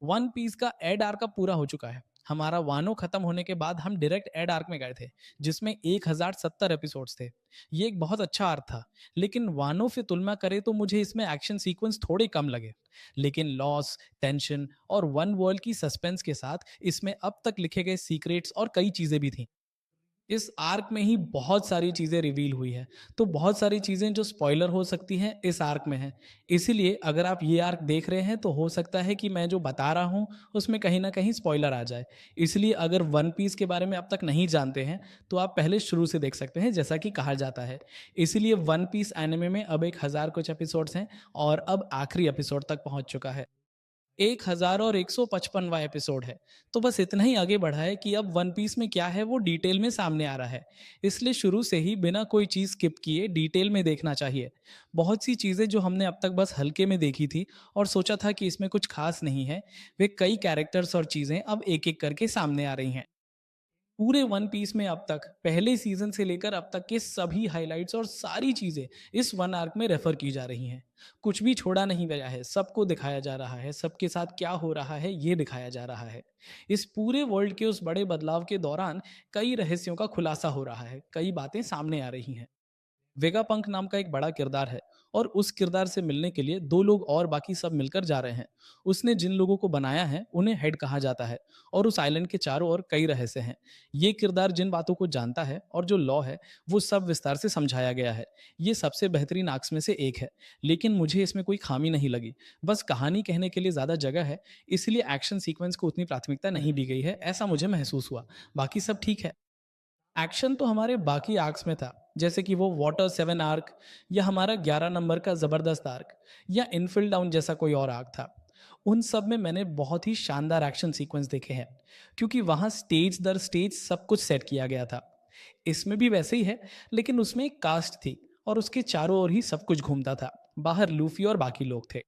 One piece का add arc अब पूरा हो चुका है। हमारा वानो खत्म होने के बाद हम डायरेक्ट एड आर्क में गए थे, जिसमें 1070 एपिसोड्स थे। ये एक बहुत अच्छा आर्क था, लेकिन वानो से तुलना करें तो मुझे इसमें एक्शन सीक्वेंस थोड़े कम लगे। लेकिन लॉस, टेंशन और वन वर्ल्ड की सस्पेंस के साथ इसमें अब तक लिखे गए सीक्रेट्स और कई चीज़ें भी थीं। इस आर्क में ही बहुत सारी चीज़ें रिवील हुई है, तो बहुत सारी चीज़ें जो स्पॉइलर हो सकती हैं इस आर्क में है। इसीलिए अगर आप ये आर्क देख रहे हैं तो हो सकता है कि मैं जो बता रहा हूँ उसमें कहीं ना कहीं स्पॉइलर आ जाए। इसलिए अगर वन पीस के बारे में अब तक नहीं जानते हैं तो आप पहले शुरू से देख सकते हैं, जैसा कि कहा जाता है। इसलिए वन पीस एनिमे में अब 1000 कुछ एपिसोड्स हैं और अब आखिरी एपिसोड तक पहुंच चुका है। 1000 और 155वां एपिसोड है। तो बस इतना ही आगे बढ़ा है कि अब वन पीस में क्या है वो डिटेल में सामने आ रहा है। इसलिए शुरू से ही बिना कोई चीज़ स्किप किए डिटेल में देखना चाहिए। बहुत सी चीज़ें जो हमने अब तक बस हल्के में देखी थी और सोचा था कि इसमें कुछ खास नहीं है, वे कई कैरेक्टर्स और चीज़ें अब एक-एक करके सामने आ रही हैं। पूरे वन पीस में अब तक पहले सीजन से लेकर अब तक के सभी हाइलाइट्स और सारी चीजें इस वन आर्क में रेफर की जा रही हैं। कुछ भी छोड़ा नहीं गया है, सबको दिखाया जा रहा है, सबके साथ क्या हो रहा है ये दिखाया जा रहा है। इस पूरे वर्ल्ड के उस बड़े बदलाव के दौरान कई रहस्यों का खुलासा हो रहा है, कई बातें सामने आ रही हैं। वेगापंक नाम का एक बड़ा किरदार है और उस किरदार से मिलने के लिए दो लोग और बाकी सब मिलकर जा रहे हैं। उसने जिन लोगों को बनाया है उन्हें हेड कहा जाता है और उस आइलैंड के चारों ओर कई रहस्य हैं। ये किरदार जिन बातों को जानता है और जो लॉ है वो सब विस्तार से समझाया गया है। ये सबसे बेहतरीन आर्क्स में से एक है, लेकिन मुझे इसमें कोई खामी नहीं लगी। बस कहानी कहने के लिए ज़्यादा जगह है, इसलिए एक्शन सीक्वेंस को उतनी प्राथमिकता नहीं दी गई है, ऐसा मुझे महसूस हुआ। बाकी सब ठीक है। एक्शन तो हमारे बाकी आर्क्स में था, जैसे कि वो वाटर 7 आर्क या हमारा 11 नंबर का ज़बरदस्त आर्क या इनफिल डाउन जैसा कोई और आर्क था। उन सब में मैंने बहुत ही शानदार एक्शन सीक्वेंस देखे हैं, क्योंकि वहाँ स्टेज दर स्टेज सब कुछ सेट किया गया था। इसमें भी वैसे ही है, लेकिन उसमें एक कास्ट थी और उसके चारों ओर ही सब कुछ घूमता था। बाहर लूफी और बाकी लोग थे।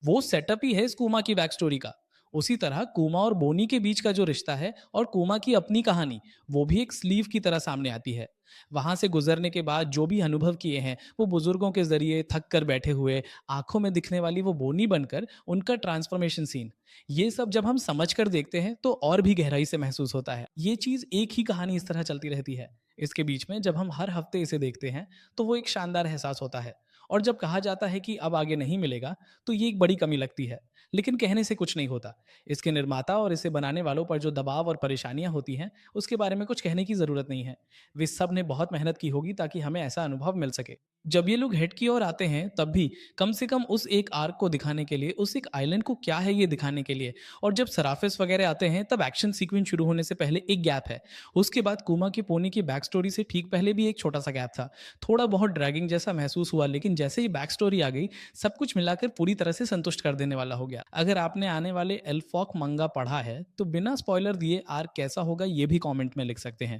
वो सेटअप ही है इस कूमा की बैक स्टोरी का। उसी तरह कूमा और बोनी के बीच का जो रिश्ता है और कूमा की अपनी कहानी, वो भी एक स्लीव की तरह सामने आती है। वहां से गुजरने के बाद जो भी अनुभव किए हैं वो बुजुर्गों के जरिए थक कर बैठे हुए, आंखों में दिखने वाली वो बोनी बनकर उनका ट्रांसफॉर्मेशन सीन, ये सब जब हम समझ कर देखते हैं तो और भी गहराई से महसूस होता है। ये चीज एक ही कहानी इस तरह चलती रहती है। इसके बीच में जब हम हर हफ्ते इसे देखते हैं तो वो एक शानदार एहसास होता है। और जब कहा जाता है कि अब आगे नहीं मिलेगा, तो ये एक बड़ी कमी लगती है। लेकिन कहने से कुछ नहीं होता। इसके निर्माता और इसे बनाने वालों पर जो दबाव और परेशानियां होती हैं, उसके बारे में कुछ कहने की ज़रूरत नहीं है। वे सब ने बहुत मेहनत की होगी ताकि हमें ऐसा अनुभव मिल सके। जब ये लोग हेड की ओर आते हैं तब भी कम से कम उस एक आर्क को दिखाने के लिए, उस एक आइलैंड को क्या है ये दिखाने के लिए। और जब सराफिस वगैरह आते हैं तब एक्शन सीक्वेंस शुरू होने से पहले एक गैप है। उसके बाद कुमा की पोनी की बैक स्टोरी से ठीक पहले भी एक छोटा सा गैप था। थोड़ा बहुत ड्रैगिंग जैसा महसूस हुआ, लेकिन जैसे ही बैक स्टोरी आ गई सब कुछ मिलाकर पूरी तरह से संतुष्ट कर देने वाला हो गया। अगर आपने आने वाले एल्फॉक मंगा पढ़ा है तो बिना स्पॉइलर दिए आर्क कैसा होगा ये भी कमेंट में लिख सकते हैं।